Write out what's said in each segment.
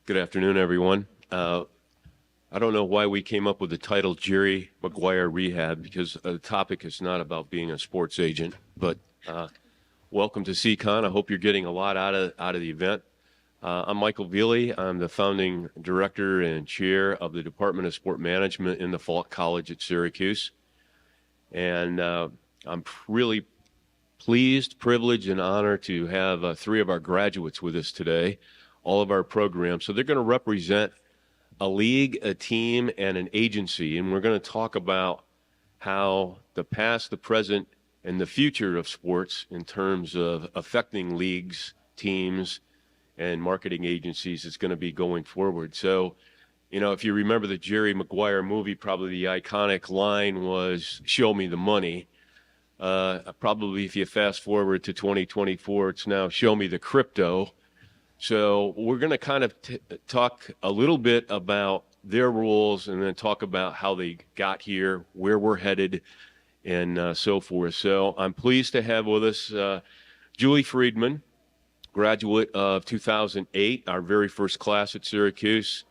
Good afternoon, everyone. I don't know why we came up with the title Jerry Macguire Rehab because the topic is not about being a sports agent, but welcome to SEICon. I hope you're getting a lot out of the event. I'm Michael Veely. I'm the founding director and chair of the Department of Sport Management in the Falk College at Syracuse. And I'm really pleased, privileged, and honored to have three of our graduates with us today, all of our programs. So they're going to represent a league, a team, and an agency. And we're going to talk about how the past, the present, and the future of sports in terms of affecting leagues, teams, and marketing agencies is going to be going forward. So, if you remember the Jerry Maguire movie, probably the iconic line was, "Show me the money." Probably if you fast forward to 2024, it's now "Show me the crypto." So we're going to kind of talk a little bit about their rules and then talk about how they got here, where we're headed, and so forth. So I'm pleased to have with us Julie Friedman, graduate of 2008, our very first class at Syracuse.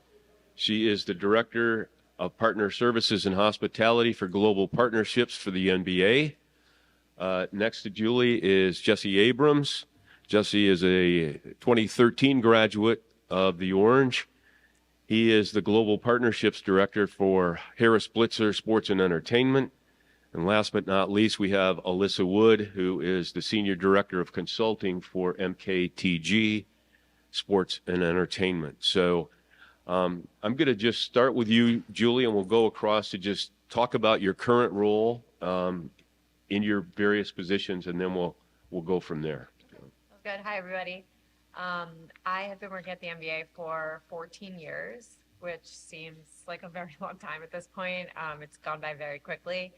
She is the Director of Partner Services and Hospitality for Global Partnerships for the NBA. Next to Julie is Jesse Abrams. Jesse is a 2013 graduate of the Orange. He is the Global Partnerships Director for Harris Blitzer Sports and Entertainment. And last but not least, we have Alyssa Wood, who is the Senior Director of Consulting for MKTG Sports and Entertainment. So I'm going to just start with you, Julie, and we'll go across to just talk about your current role in your various positions, and then we'll go from there. Good. Hi, everybody. I have been working at the NBA for 14 years, which seems like a very long time at this point. It's gone by very quickly.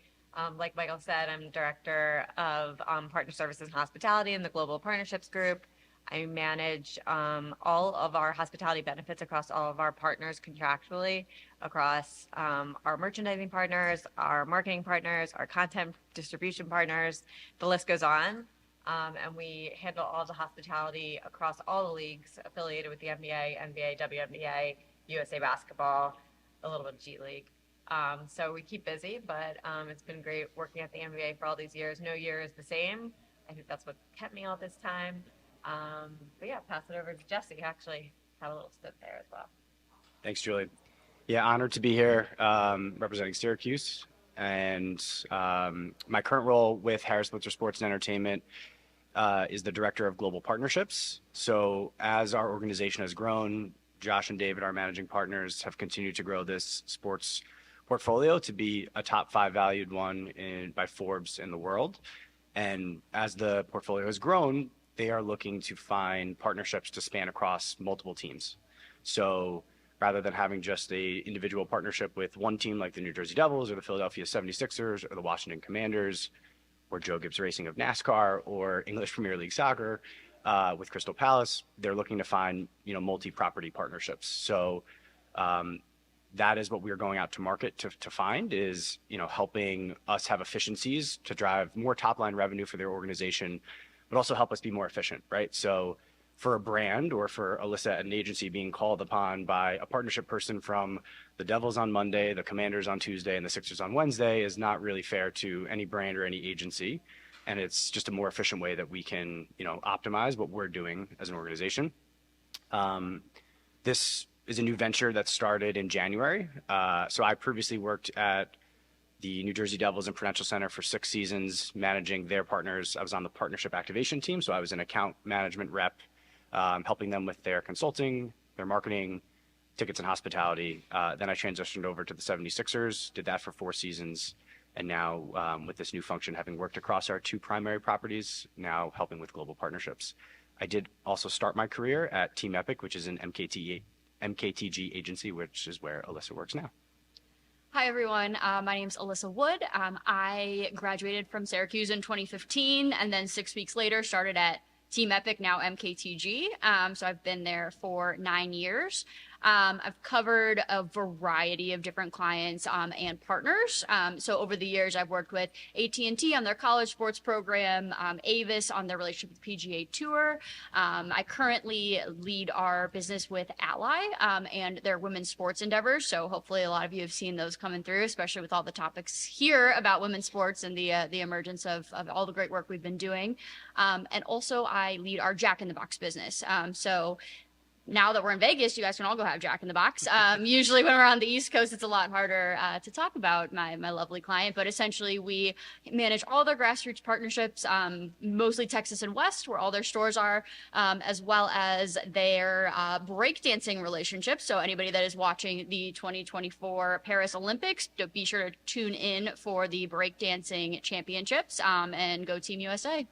Like Michael said, I'm Director of Partner Services and Hospitality in the Global Partnerships Group. I manage all of our hospitality benefits across all of our partners contractually, across our merchandising partners, our marketing partners, our content distribution partners. The list goes on. And we handle all the hospitality across all the leagues affiliated with the NBA, NBA, WNBA, USA Basketball, a little bit of G League. So we keep busy, but it's been great working at the NBA for all these years. No year is the same. I think that's what kept me all this time. But yeah, pass it over to Jesse. Actually had a little stint there as well. Thanks, Julie. Yeah, honored to be here representing Syracuse. And my current role with Harris Blitzer Sports and Entertainment is the Director of Global Partnerships. So as our organization has grown, Josh and David, our managing partners, have continued to grow this sports portfolio to be a top 5 valued one by Forbes in the world. And as the portfolio has grown, they are looking to find partnerships to span across multiple teams. So rather than having just a individual partnership with one team like the New Jersey Devils or the Philadelphia 76ers or the Washington Commanders or Joe Gibbs Racing of NASCAR or English Premier League Soccer with Crystal Palace, they're looking to find, multi-property partnerships. So that is what we're going out to market to find is, helping us have efficiencies to drive more top-line revenue for their organization, but also help us be more efficient, right? So for a brand or for Alyssa at an agency being called upon by a partnership person from the Devils on Monday, the Commanders on Tuesday, and the Sixers on Wednesday is not really fair to any brand or any agency. And it's just a more efficient way that we can, optimize what we're doing as an organization. This is a new venture that started in January. So I previously worked at the New Jersey Devils and Prudential Center for 6 seasons, managing their partners. I was on the partnership activation team, so I was an account management rep, helping them with their consulting, their marketing, tickets and hospitality. Then I transitioned over to the 76ers, did that for 4 seasons. And now with this new function, having worked across our 2 primary properties, now helping with global partnerships. I did also start my career at Team Epic, which is an MKTG agency, which is where Alyssa works now. Hi, everyone. My name's Alyssa Wood. I graduated from Syracuse in 2015, and then 6 weeks later started at Team Epic, now MKTG. So I've been there for 9 years. I've covered a variety of different clients and partners. So over the years, I've worked with AT&T on their college sports program, Avis on their relationship with PGA Tour. I currently lead our business with Ally and their women's sports endeavors. So hopefully a lot of you have seen those coming through, especially with all the topics here about women's sports and the emergence of all the great work we've been doing. And also I lead our Jack in the Box business. So now that we're in Vegas, you guys can all go have Jack in the Box. Usually when we're on the East Coast, it's a lot harder to talk about my lovely client, but essentially we manage all their grassroots partnerships, mostly Texas and West, where all their stores are, as well as their breakdancing relationships. So anybody that is watching the 2024 Paris Olympics, be sure to tune in for the breakdancing championships and go Team USA.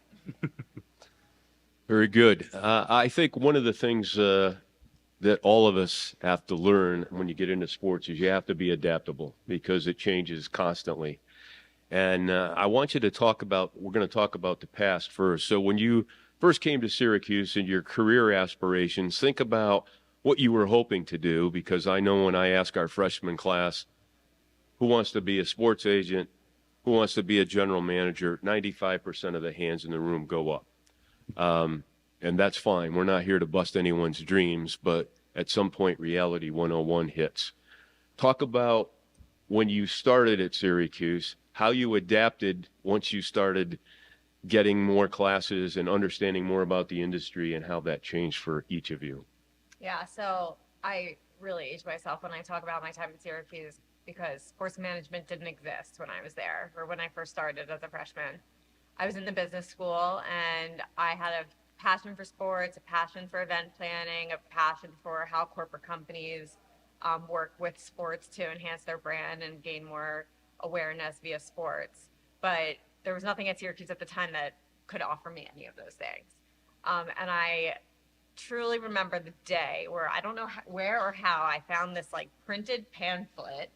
Very good. I think one of the things that all of us have to learn when you get into sports is you have to be adaptable because it changes constantly. And I want you to talk about, we're going to talk about the past first. So when you first came to Syracuse and your career aspirations, think about what you were hoping to do, because I know when I ask our freshman class, who wants to be a sports agent, who wants to be a general manager, 95% of the hands in the room go up. And that's fine. We're not here to bust anyone's dreams, but at some point, reality 101 hits. Talk about when you started at Syracuse, how you adapted once you started getting more classes and understanding more about the industry, and how that changed for each of you. Yeah, so I really age myself when I talk about my time at Syracuse because sports management didn't exist when I was there or when I first started as a freshman. I was in the business school and I had a passion for sports, a passion for event planning, a passion for how corporate companies work with sports to enhance their brand and gain more awareness via sports. But there was nothing at Syracuse at the time that could offer me any of those things. And I truly remember the day where I don't know where or how I found this like printed pamphlet,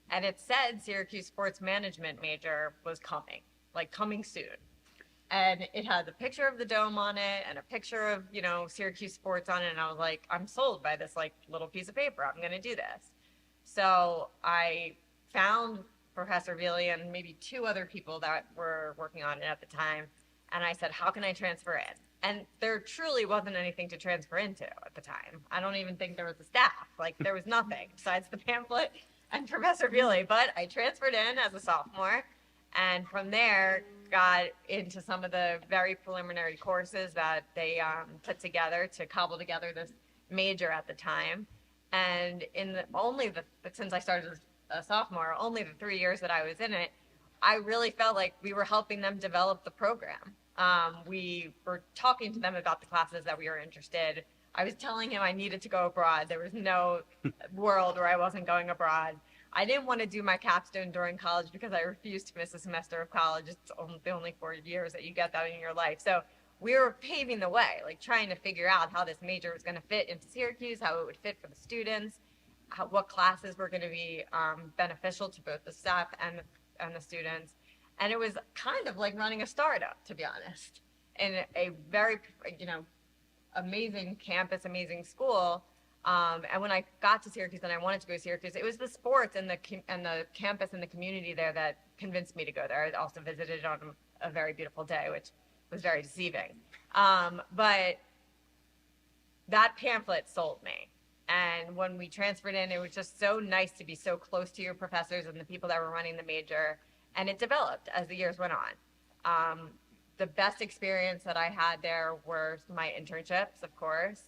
and it said Syracuse sports management major was coming, like coming soon. And it had the picture of the dome on it and a picture of, you know, Syracuse sports on it. And I was like, I'm sold by this like little piece of paper. I'm going to do this. So I found Professor Veely and maybe two other people that were working on it at the time. And I said, how can I transfer in? And there truly wasn't anything to transfer into at the time. I don't even think there was a staff. Like there was nothing besides the pamphlet and Professor Veely. But I transferred in as a sophomore. And from there, got into some of the very preliminary courses that they put together to cobble together this major at the time. And in since I started as a sophomore, only the 3 years that I was in it, I really felt like we were helping them develop the program. We were talking to them about the classes that we were interested. I was telling him I needed to go abroad. There was no world where I wasn't going abroad. I didn't want to do my capstone during college because I refused to miss a semester of college. It's the only 4 years that you get that in your life. So we were paving the way, like trying to figure out how this major was going to fit into Syracuse, how it would fit for the students, what classes were going to be beneficial to both the staff and the students. And it was kind of like running a startup, to be honest, in a very, amazing campus, amazing school. And when I got to Syracuse and I wanted to go to Syracuse, it was the sports and the campus and the community there that convinced me to go there. I also visited on a very beautiful day, which was very deceiving. But that pamphlet sold me. And when we transferred in, it was just so nice to be so close to your professors and the people that were running the major. And it developed as the years went on. The best experience that I had there were my internships, of course.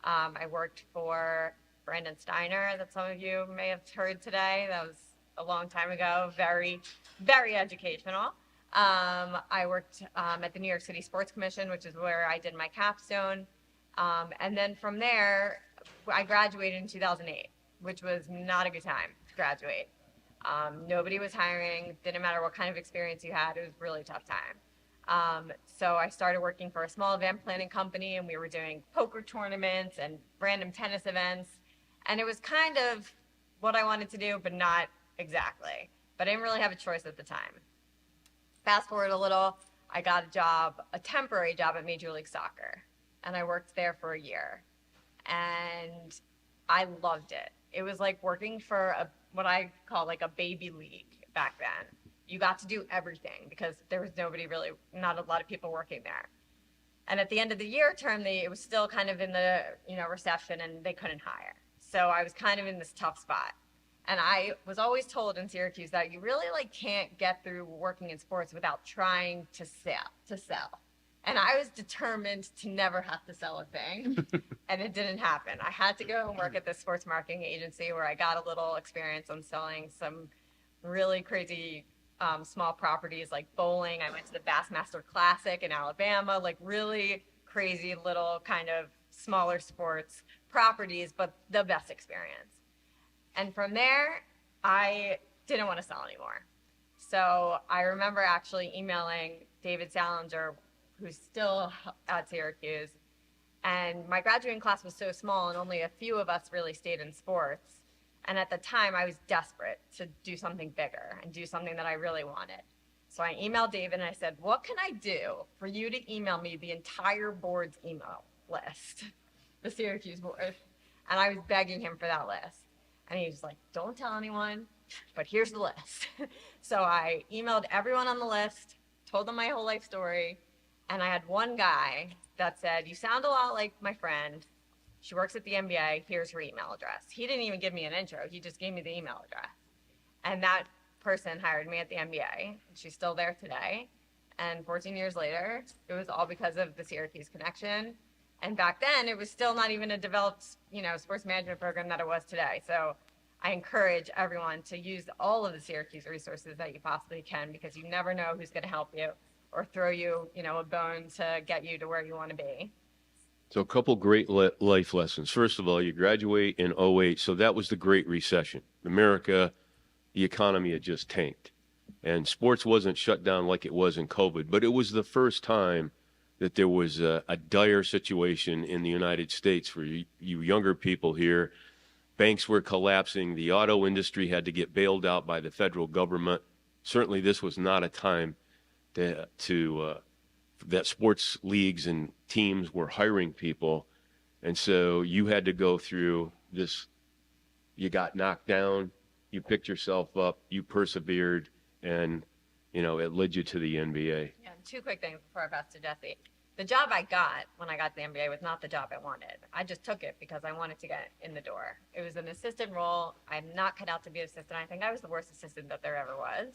I worked for Brandon Steiner, that some of you may have heard today. That was a long time ago, very, very educational. I worked at the New York City Sports Commission, which is where I did my capstone. And then from there, I graduated in 2008, which was not a good time to graduate. Nobody was hiring. Didn't matter what kind of experience you had. It was a really tough time. So I started working for a small event planning company, and we were doing poker tournaments and random tennis events. And it was kind of what I wanted to do, but not exactly. But I didn't really have a choice at the time. Fast forward a little, I got a temporary job at Major League Soccer. And I worked there for a year. And I loved it. It was like working for what I call like a baby league back then. You got to do everything because there was not a lot of people working there. And at the end of the year term, it was still kind of in the, recession, and they couldn't hire. So I was kind of in this tough spot. And I was always told in Syracuse that you really like can't get through working in sports without trying to sell. And I was determined to never have to sell a thing. And it didn't happen. I had to go and work at this sports marketing agency where I got a little experience on selling some really crazy small properties like bowling. I went to the Bassmaster Classic in Alabama, like really crazy little kind of smaller sports properties, but the best experience. And from there, I didn't want to sell anymore. So I remember actually emailing David Salinger, who's still at Syracuse. And my graduating class was so small, and only a few of us really stayed in sports. And at the time, I was desperate to do something bigger and do something that I really wanted. So I emailed David and I said, what can I do for you to email me the entire board's email list, the Syracuse board? And I was begging him for that list. And he was like, don't tell anyone, but here's the list. So I emailed everyone on the list, told them my whole life story. And I had one guy that said, you sound a lot like my friend. She works at the NBA. Here's her email address. He didn't even give me an intro. He just gave me the email address. And that person hired me at the NBA. She's still there today. And 14 years later, it was all because of the Syracuse connection. And back then, it was still not even a developed, sports management program that it was today. So I encourage everyone to use all of the Syracuse resources that you possibly can, because you never know who's going to help you or throw you, a bone to get you to where you want to be. So a couple great life lessons. First of all, you graduate in '08, so that was the Great Recession. America, the economy had just tanked. And sports wasn't shut down like it was in COVID, but it was the first time that there was a dire situation in the United States for you younger people here. Banks were collapsing. The auto industry had to get bailed out by the federal government. Certainly this was not a time that sports leagues and teams were hiring people. And so you had to go through this. You got knocked down, you picked yourself up, you persevered, and it led you to the NBA. Yeah, two quick things before I pass to Jesse. The job I got when I got to the NBA was not the job I wanted. I just took it because I wanted to get in the door. It was an assistant role. I'm not cut out to be an assistant. I think I was the worst assistant that there ever was.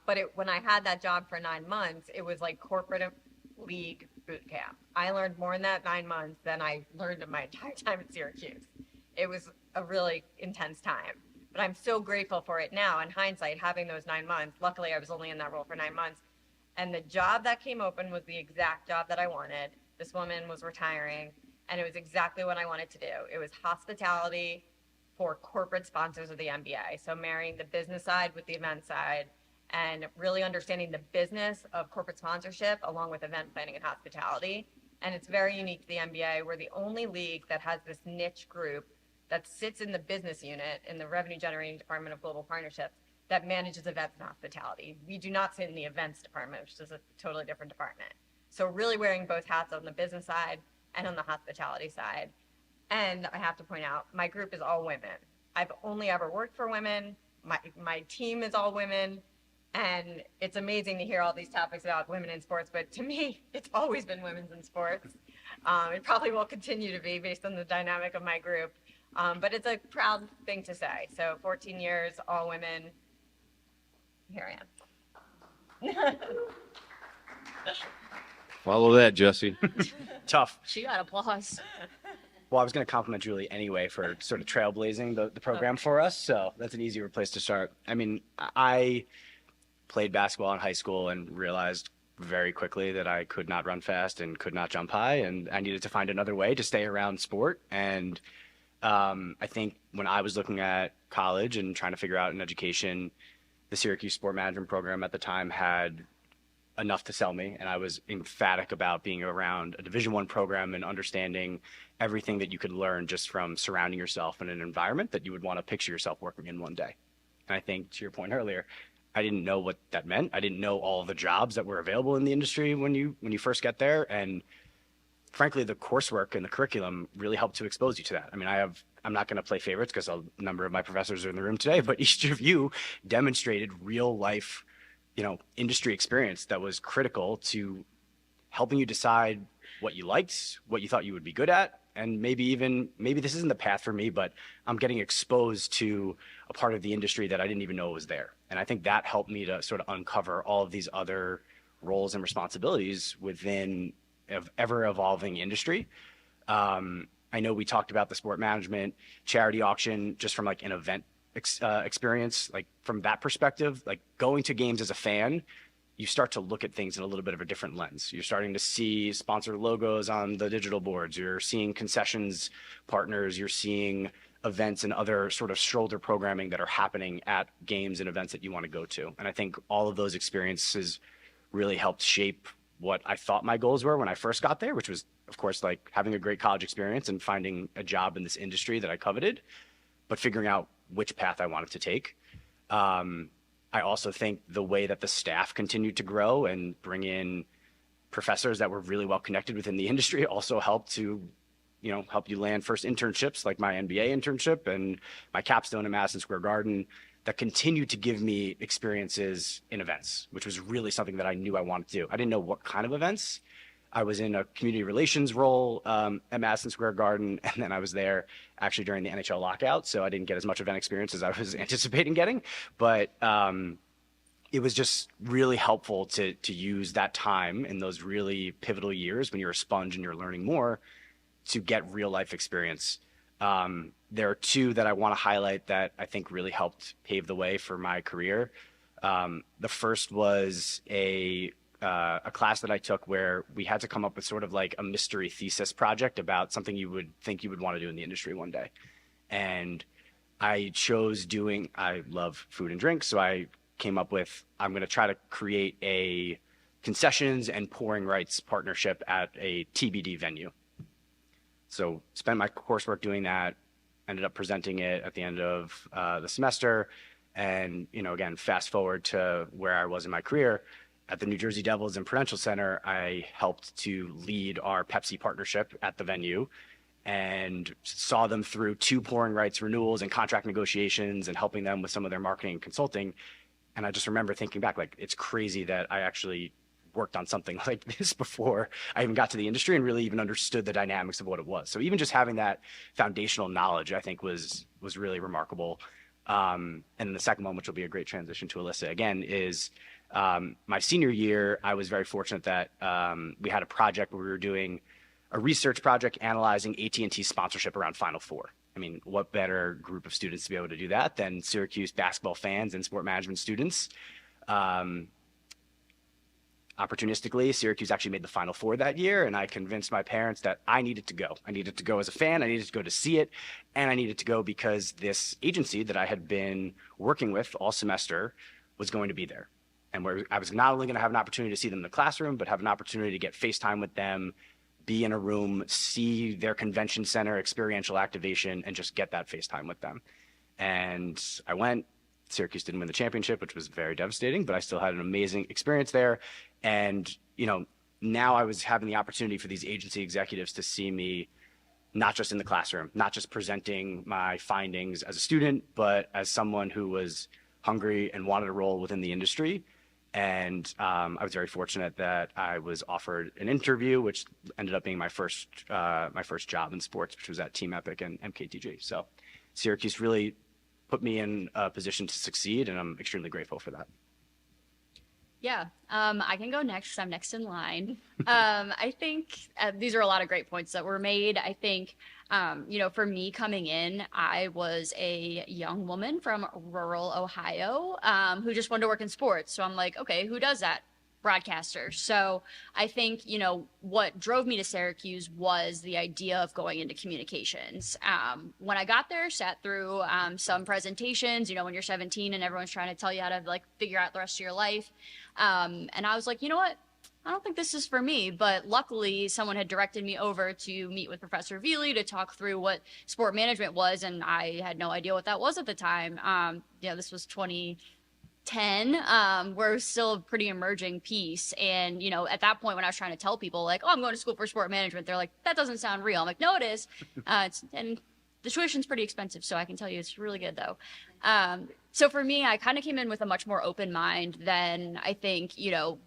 But when I had that job for 9 months, it was like corporate league boot camp. I learned more in that 9 months than I learned in my entire time at Syracuse. It was a really intense time. But I'm so grateful for it now. In hindsight, having those 9 months, luckily I was only in that role for 9 months. And the job that came open was the exact job that I wanted. This woman was retiring, and it was exactly what I wanted to do. It was hospitality for corporate sponsors of the NBA. So marrying the business side with the event side and really understanding the business of corporate sponsorship along with event planning and hospitality. And it's very unique to the NBA. We're the only league that has this niche group that sits in the business unit in the revenue generating department of global partnerships that manages events and hospitality. We do not sit in the events department, which is a totally different department. So really wearing both hats on the business side and on the hospitality side. And I have to point out, my group is all women. I've only ever worked for women. My team is all women. And it's amazing to hear all these topics about women in sports, but to me, it's always been women's in sports. It probably will continue to be based on the dynamic of my group. But it's a proud thing to say. So 14 years, all women. Here I am. Follow that, Jesse. Tough. She got applause. Well, I was going to compliment Julie anyway for sort of trailblazing the program for us, so that's an easier place to start. I mean, I played basketball in high school and realized very quickly that I could not run fast and could not jump high, and I needed to find another way to stay around sport. And I think when I was looking at college and trying to figure out an education, the Syracuse Sport Management program at the time had enough to sell me, and I was emphatic about being around a Division I program and understanding everything that you could learn just from surrounding yourself in an environment that you would want to picture yourself working in one day. And I think, to your point earlier, I didn't know what that meant. I didn't know all the jobs that were available in the industry when you first get there, and frankly, the coursework and the curriculum really helped to expose you to that. I mean, I'm not going to play favorites because a number of my professors are in the room today, but each of you demonstrated real life, industry experience that was critical to helping you decide what you liked, what you thought you would be good at, and maybe this isn't the path for me, but I'm getting exposed to a part of the industry that I didn't even know was there. And I think that helped me to sort of uncover all of these other roles and responsibilities within an ever evolving industry. I know we talked about the sport management charity auction just from like an event experience, like from that perspective, like going to games as a fan, you start to look at things in a little bit of a different lens. You're starting to see sponsored logos on the digital boards. You're seeing concessions partners. You're seeing events and other sort of shoulder programming that are happening at games and events that you want to go to. And I think all of those experiences really helped shape what I thought my goals were when I first got there, which was, of course, like having a great college experience and finding a job in this industry that I coveted, but figuring out which path I wanted to take. I also think the way that the staff continued to grow and bring in professors that were really well connected within the industry also helped to, help you land first internships like my NBA internship and my capstone in Madison Square Garden that continued to give me experiences in events, which was really something that I knew I wanted to do. I didn't know what kind of events. I was in a community relations role at Madison Square Garden, and then I was there actually during the NHL lockout, so I didn't get as much event experience as I was anticipating getting. But it was just really helpful to use that time in those really pivotal years when you're a sponge and you're learning more to get real life experience. There are two that I want to highlight that I think really helped pave the way for my career. The first was a class that I took where we had to come up with sort of like a mystery thesis project about something you would think you would want to do in the industry one day. And I love food and drink, so I came up with, I'm going to try to create a concessions and pouring rights partnership at a TBD venue. So spent my coursework doing that, ended up presenting it at the end of the semester. And, again, fast forward to where I was in my career. At the New Jersey Devils and Prudential Center, I helped to lead our Pepsi partnership at the venue and saw them through 2 pouring rights renewals and contract negotiations and helping them with some of their marketing and consulting. And I just remember thinking back, like, it's crazy that I actually worked on something like this before I even got to the industry and really even understood the dynamics of what it was. So even just having that foundational knowledge, I think was really remarkable. And then the second one, which will be a great transition to Alyssa again, is my senior year. I was very fortunate that we had a project where we were doing a research project analyzing AT&T sponsorship around Final Four. I mean, what better group of students to be able to do that than Syracuse basketball fans and sport management students? Opportunistically, Syracuse actually made the Final Four that year, and I convinced my parents that I needed to go. I needed to go as a fan, I needed to go to see it, and I needed to go because this agency that I had been working with all semester was going to be there. And where I was not only going to have an opportunity to see them in the classroom, but have an opportunity to get FaceTime with them, be in a room, see their convention center experiential activation, and just get that FaceTime with them. And I went. Syracuse didn't win the championship, which was very devastating, but I still had an amazing experience there. And, now I was having the opportunity for these agency executives to see me not just in the classroom, not just presenting my findings as a student, but as someone who was hungry and wanted a role within the industry. And I was very fortunate that I was offered an interview, which ended up being my first job in sports, which was at Team Epic and MKTG. So Syracuse really put me in a position to succeed, and I'm extremely grateful for that. Yeah, I can go next because I'm next in line. I think these are a lot of great points that were made. I think, for me coming in, I was a young woman from rural Ohio who just wanted to work in sports. So I'm like, okay, who does that? Broadcasters. So I think, what drove me to Syracuse was the idea of going into communications. When I got there, sat through some presentations, when you're 17 and everyone's trying to tell you how to figure out the rest of your life. And I was like, you know what? I don't think this is for me, but luckily someone had directed me over to meet with Professor Veely to talk through what sport management was. And I had no idea what that was at the time. This was 10, where it was still a pretty emerging piece. And, you know, at that point when I was trying to tell people like, oh, I'm going to school for sport management, they're like, that doesn't sound real. I'm like, no, it is. And the tuition's pretty expensive, so I can tell you it's really good though. So for me, I kind of came in with a much more open mind than I think, you know,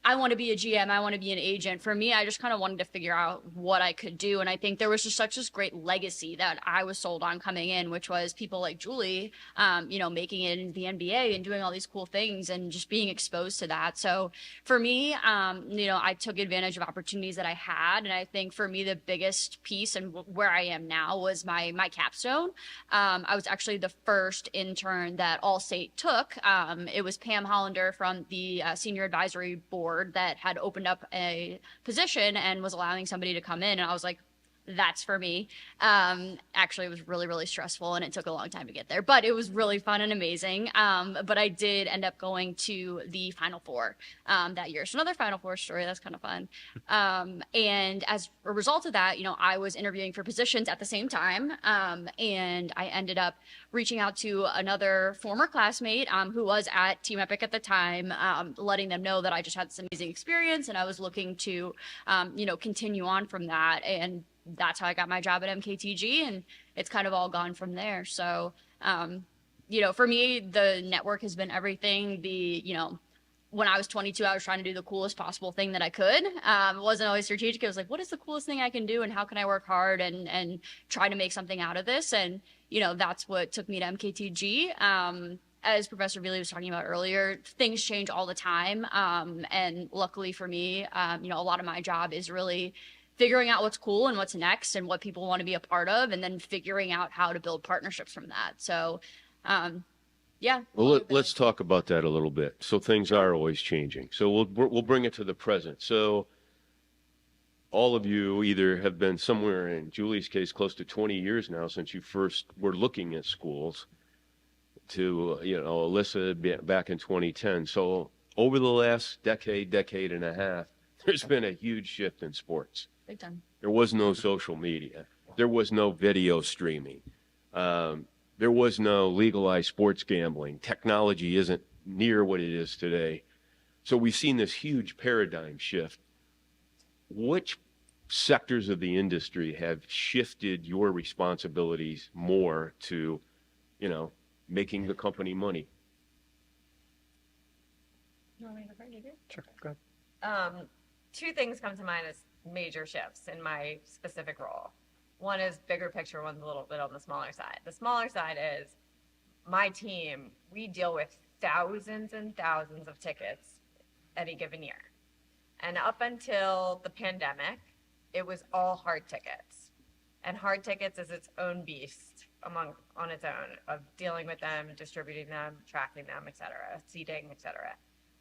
I want to be a GM, I want to be an agent. For me, I just kind of wanted to figure out what I could do. And I think there was just such this great legacy that I was sold on coming in, which was people like Julie, you know, making it into the NBA and doing all these cool things and just being exposed to that. So for me, you know, I took advantage of opportunities that I had. And I think for me, the biggest piece and where I am now was my capstone. I was actually the first intern that Allstate took. It was Pam Hollander from the Senior Advisory Board that had opened up a position and was allowing somebody to come in. And I was like, that's for me. Actually, it was really, really stressful and it took a long time to get there, but it was really fun and amazing. But I did end up going to the Final Four that year. So another Final Four story. That's kind of fun. And as a result of that, you know, I was interviewing for positions at the same time. And I ended up reaching out to another former classmate who was at Team Epic at the time, letting them know that I just had this amazing experience and I was looking to, you know, continue on from that. And that's how I got my job at MKTG, and it's kind of all gone from there. So, you know, for me, the network has been everything. You know, when I was 22, I was trying to do the coolest possible thing that I could. It wasn't always strategic. It was like, what is the coolest thing I can do, and how can I work hard and try to make something out of this? And, you know, that's what took me to MKTG. As Professor Veely was talking about earlier, things change all the time. And luckily for me, you know, a lot of my job is really figuring out what's cool and what's next and what people want to be a part of, and then figuring out how to build partnerships from that. So, yeah. Well, let's talk about that a little bit. So things are always changing. So we'll bring it to the present. So all of you either have been somewhere, in Julie's case, close to 20 years now since you first were looking at schools, to, you know, Alyssa back in 2010. So over the last decade and a half, there's been a huge shift in sports. Big time. There was no social media. There was no video streaming. There was no legalized sports gambling. Technology isn't near what it is today. So we've seen this huge paradigm shift. Which sectors of the industry have shifted your responsibilities more to, you know, making the company money? You want me to bring it in? Sure, go ahead. Two things come to mind as major shifts in my specific role. One is bigger picture, one's a little bit on the smaller side. The smaller side is my team, we deal with thousands and thousands of tickets any given year. And up until the pandemic, it was all hard tickets. And hard tickets is its own beast on its own of dealing with them, distributing them, tracking them, et cetera, seating, et cetera.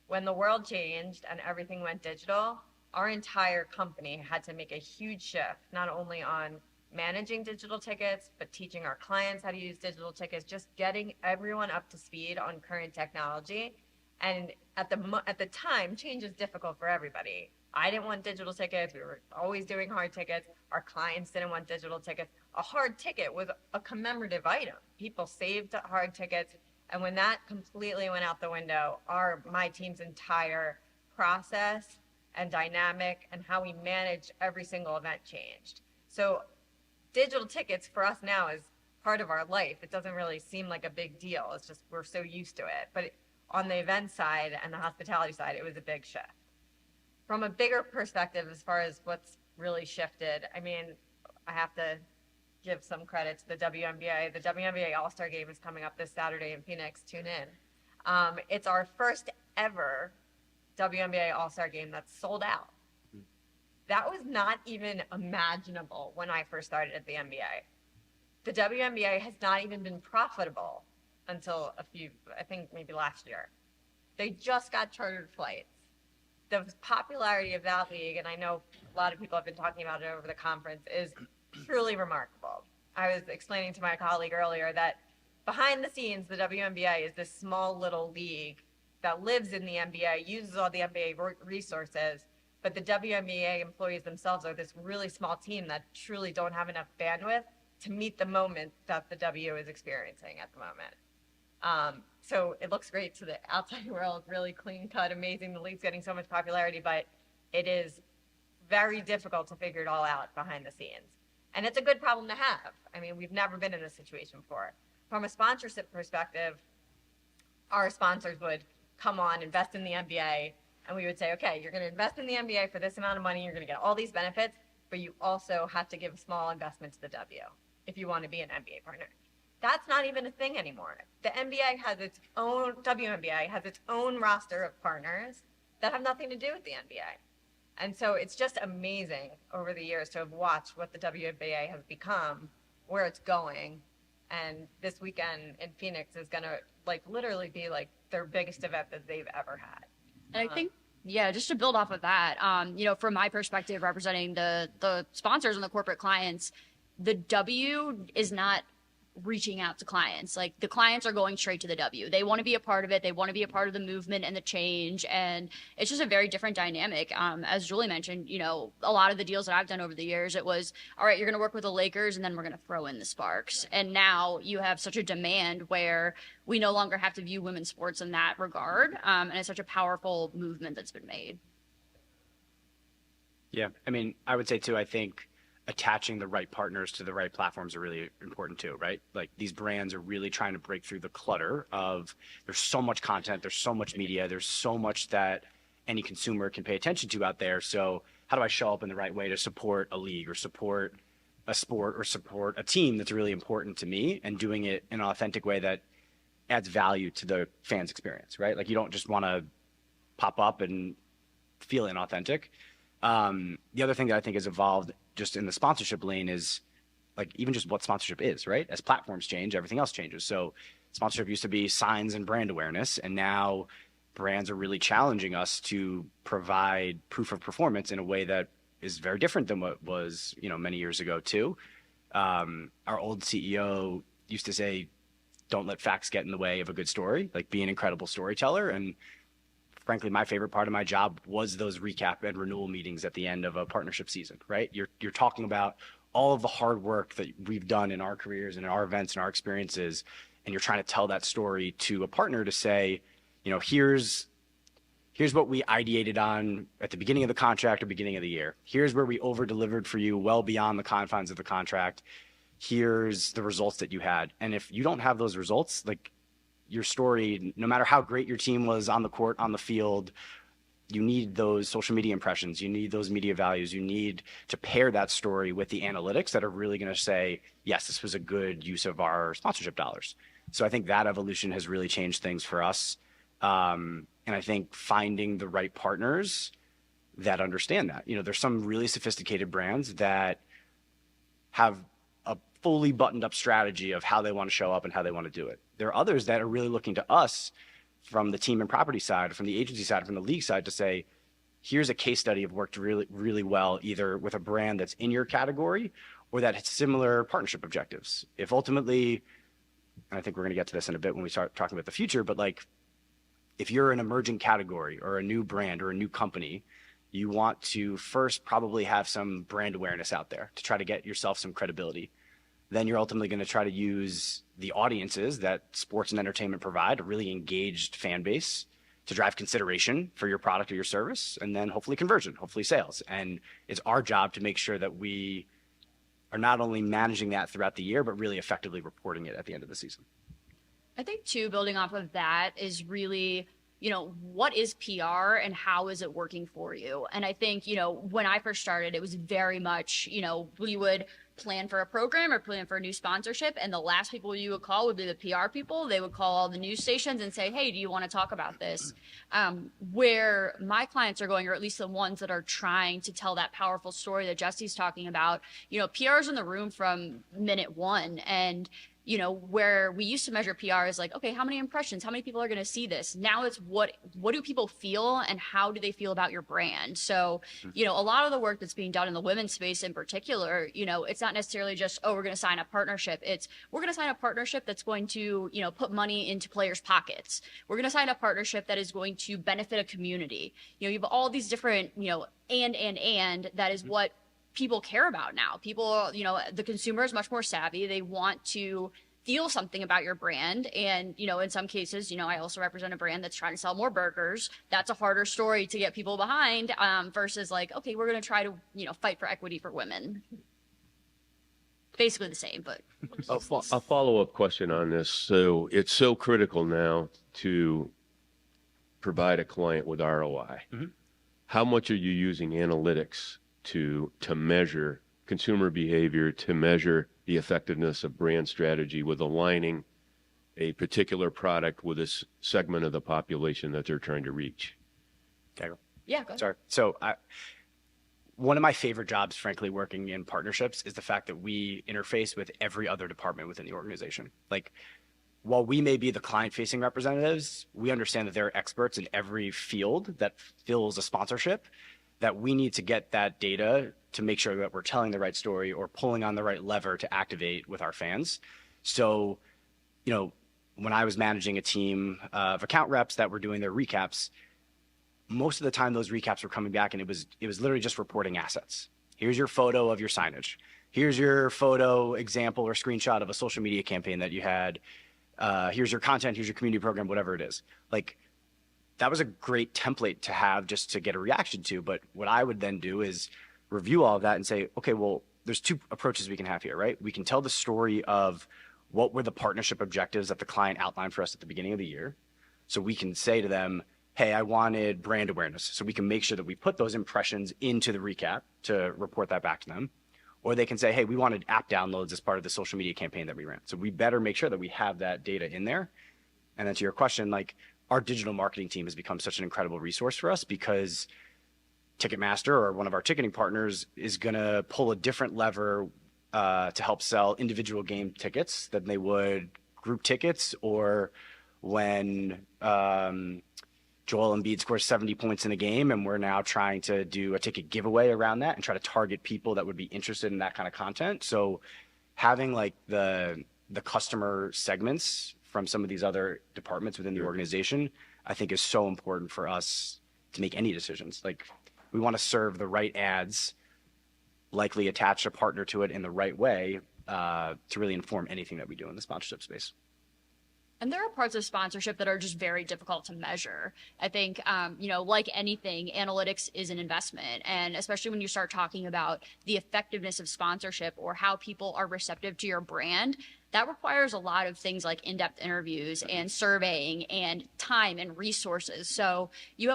When the world changed and everything went digital, our entire company had to make a huge shift, not only on managing digital tickets, but teaching our clients how to use digital tickets, just getting everyone up to speed on current technology. And at the time, change is difficult for everybody. I didn't want digital tickets. We were always doing hard tickets. Our clients didn't want digital tickets. A hard ticket was a commemorative item. People saved hard tickets. And when that completely went out the window, my team's entire process and dynamic and how we manage every single event changed. So digital tickets for us now is part of our life. It doesn't really seem like a big deal. It's just we're so used to it. But on the event side and the hospitality side, it was a big shift. From a bigger perspective, as far as what's really shifted, I mean, I have to give some credit to the WNBA. The WNBA All-Star Game is coming up this Saturday in Phoenix. Tune in. It's our first ever WNBA All-Star Game that's sold out. That was not even imaginable when I first started at the NBA. The WNBA has not even been profitable until I think maybe last year. They just got chartered flights. The popularity of that league, and I know a lot of people have been talking about it over the conference, is truly remarkable. I was explaining to my colleague earlier that behind the scenes, the WNBA is this small little league that lives in the NBA, uses all the NBA resources, but the WNBA employees themselves are this really small team that truly don't have enough bandwidth to meet the moment that the W is experiencing at the moment. So it looks great to the outside world, really clean cut, amazing. The league's getting so much popularity, but it is very difficult to figure it all out behind the scenes. And it's a good problem to have. I mean, we've never been in this situation before. From a sponsorship perspective, our sponsors would come on, invest in the NBA, and we would say, okay, you're going to invest in the NBA for this amount of money, you're going to get all these benefits, but you also have to give a small investment to the W if you want to be an NBA partner. That's not even a thing anymore. The NBA has its own, WNBA has its own roster of partners that have nothing to do with the NBA. And so it's just amazing over the years to have watched what the WNBA has become, where it's going. And this weekend in Phoenix is going to like literally be like their biggest event that they've ever had. And I think, yeah, just to build off of that, from my perspective, representing the sponsors and the corporate clients, the W is not reaching out to clients. Like, the clients are going straight to the W. They want to be a part of it. They want to be a part of the movement and the change. And it's just a very different dynamic. As Julie mentioned, a lot of the deals that I've done over the years, it was, all right, you're going to work with the Lakers and then we're going to throw in the Sparks. And now you have such a demand where we no longer have to view women's sports in that regard. And it's such a powerful movement that's been made. Yeah, I mean, I would say too, I think attaching the right partners to the right platforms are really important too, right? Like, these brands are really trying to break through the clutter of, there's so much content, there's so much media, there's so much that any consumer can pay attention to out there. So how do I show up in the right way to support a league or support a sport or support a team that's really important to me, and doing it in an authentic way that adds value to the fans' experience, right? Like, you don't just want to pop up and feel inauthentic. The other thing that I think has evolved just in the sponsorship lane is, like, even just what sponsorship is, right? As platforms change, everything else changes. So sponsorship used to be signs and brand awareness, and now brands are really challenging us to provide proof of performance in a way that is very different than what was, many years ago too. Our old CEO used to say, don't let facts get in the way of a good story, like, be an incredible storyteller. And frankly, my favorite part of my job was those recap and renewal meetings at the end of a partnership season, right? You're talking about all of the hard work that we've done in our careers and in our events and our experiences, and you're trying to tell that story to a partner to say, here's what we ideated on at the beginning of the contract or beginning of the year. Here's where we over-delivered for you well beyond the confines of the contract. Here's the results that you had. And if you don't have those results, like, your story, no matter how great your team was on the court, on the field, you need those social media impressions. You need those media values. You need to pair that story with the analytics that are really going to say, yes, this was a good use of our sponsorship dollars. So I think that evolution has really changed things for us. And I think finding the right partners that understand that. There's some really sophisticated brands that have a fully buttoned up strategy of how they want to show up and how they want to do it. There are others that are really looking to us from the team and property side, from the agency side, from the league side, to say, here's a case study of worked really, really well, either with a brand that's in your category or that has similar partnership objectives. If ultimately, and I think we're going to get to this in a bit when we start talking about the future, but like, if you're an emerging category or a new brand or a new company, you want to first probably have some brand awareness out there to try to get yourself some credibility. Then you're ultimately going to try to use the audiences that sports and entertainment provide, a really engaged fan base, to drive consideration for your product or your service, and then hopefully conversion, hopefully sales. And it's our job to make sure that we are not only managing that throughout the year, but really effectively reporting it at the end of the season. I think, too, building off of that is really, what is PR and how is it working for you? And I think, when I first started, it was very much, we would plan for a program or plan for a new sponsorship, and the last people you would call would be the PR people. They would call all the news stations and say, hey, do you want to talk about this? Where my clients are going, or at least the ones that are trying to tell that powerful story that Jesse's talking about, PR is in the room from minute one. And where we used to measure PR is like, okay, how many impressions, how many people are going to see this? Now it's what do people feel and how do they feel about your brand? So, a lot of the work that's being done in the women's space in particular, it's not necessarily just, oh, we're going to sign a partnership. It's, we're going to sign a partnership that's going to, put money into players' pockets. We're going to sign a partnership that is going to benefit a community. You have all these different, and that is what people care about now. People, the consumer is much more savvy. They want to feel something about your brand. And, in some cases, I also represent a brand that's trying to sell more burgers. That's a harder story to get people behind, versus like, okay, we're going to try to, fight for equity for women. Basically the same, but A follow-up question on this. So it's so critical now to provide a client with ROI. How much are you using analytics to measure consumer behavior, to measure the effectiveness of brand strategy with aligning a particular product with this segment of the population that they're trying to reach? Okay. yeah, go ahead. Sorry. So one of my favorite jobs, frankly, working in partnerships is the fact that we interface with every other department within the organization. Like, while we may be the client-facing representatives, we understand that there are experts in every field that fills a sponsorship, that we need to get that data to make sure that we're telling the right story or pulling on the right lever to activate with our fans. So, when I was managing a team of account reps that were doing their recaps, most of the time those recaps were coming back and it was literally just reporting assets. Here's your photo of your signage. Here's your photo example or screenshot of a social media campaign that you had. Here's your content, here's your community program, whatever it is. Like, that was a great template to have just to get a reaction to. But what I would then do is review all of that and say, okay, well, there's two approaches we can have here, right? We can tell the story of what were the partnership objectives that the client outlined for us at the beginning of the year. So we can say to them, hey, I wanted brand awareness. So we can make sure that we put those impressions into the recap to report that back to them. Or they can say, hey, we wanted app downloads as part of the social media campaign that we ran. So we better make sure that we have that data in there. And then to your question, like, our digital marketing team has become such an incredible resource for us because Ticketmaster or one of our ticketing partners is going to pull a different lever to help sell individual game tickets than they would group tickets, or when Joel Embiid scores 70 points in a game and we're now trying to do a ticket giveaway around that and try to target people that would be interested in that kind of content. So having like the customer segments from some of these other departments within the organization, I think is so important for us to make any decisions. Like, we want to serve the right ads, likely attach a partner to it in the right way to really inform anything that we do in the sponsorship space. And there are parts of sponsorship that are just very difficult to measure. I think, like anything, analytics is an investment. And especially when you start talking about the effectiveness of sponsorship or how people are receptive to your brand, that requires a lot of things like in-depth interviews and surveying and time and resources. So we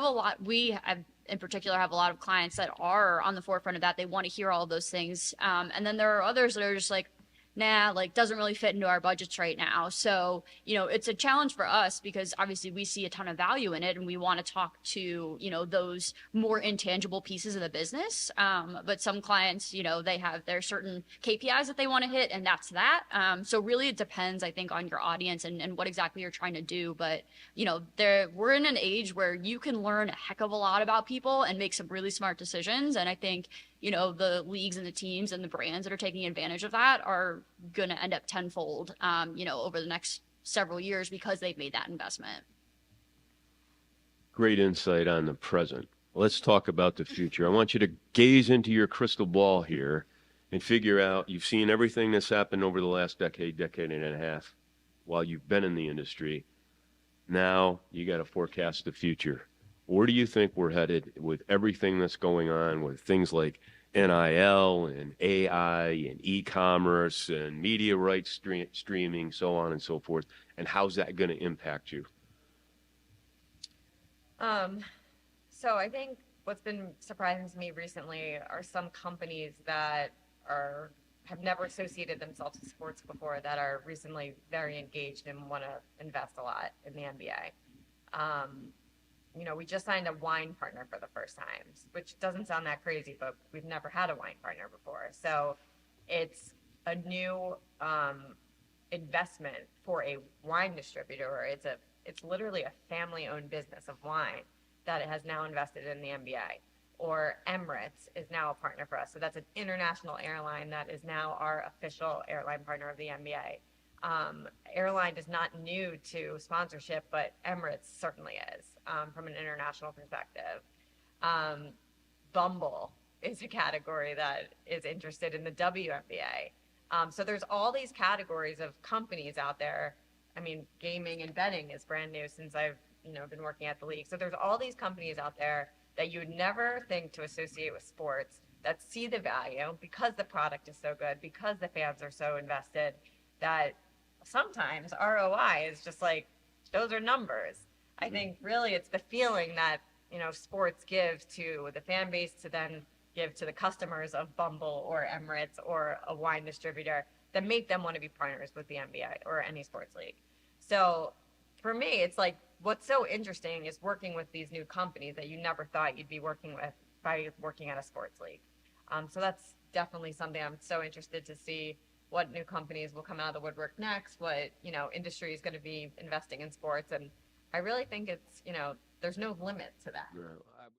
have in particular have a lot of clients that are on the forefront of that. They want to hear all of those things. And then there are others that are just like, nah, like, doesn't really fit into our budgets right now. So, it's a challenge for us because obviously we see a ton of value in it and we want to talk to, those more intangible pieces of the business. But some clients, they have their certain KPIs that they want to hit, and that's that. So really it depends, I think, on your audience and what exactly you're trying to do. But, we're in an age where you can learn a heck of a lot about people and make some really smart decisions. And I think, the leagues and the teams and the brands that are taking advantage of that are going to end up tenfold, over the next several years because they've made that investment. Great insight on the present. Let's talk about the future. I want you to gaze into your crystal ball here and figure out, you've seen everything that's happened over the last decade and a half while you've been in the industry. Now you got to forecast the future. Where do you think we're headed with everything that's going on with things like NIL and AI and e-commerce and media rights streaming, so on and so forth? And how's that going to impact you? So I think what's been surprising to me recently are some companies that have never associated themselves with sports before that are recently very engaged and want to invest a lot in the NBA. We just signed a wine partner for the first time, which doesn't sound that crazy, but we've never had a wine partner before. So it's a new investment for a wine distributor. It's literally a family-owned business of wine that it has now invested in the NBA. Or Emirates is now a partner for us. So that's an international airline that is now our official airline partner of the NBA. Airline is not new to sponsorship, but Emirates certainly is from an international perspective. Bumble is a category that is interested in the WNBA. So there's all these categories of companies out there. I mean, gaming and betting is brand new since I've, been working at the league. So there's all these companies out there that you would never think to associate with sports that see the value because the product is so good, because the fans are so invested, that sometimes ROI is just like, those are numbers. I think really it's the feeling that, sports give to the fan base to then give to the customers of Bumble or Emirates or a wine distributor that make them want to be partners with the NBA or any sports league. So for me, it's like, what's so interesting is working with these new companies that you never thought you'd be working with by working at a sports league. So that's definitely something I'm so interested to see what new companies will come out of the woodwork next, what, industry is going to be investing in sports. And I really think it's, there's no limit to that. Yeah.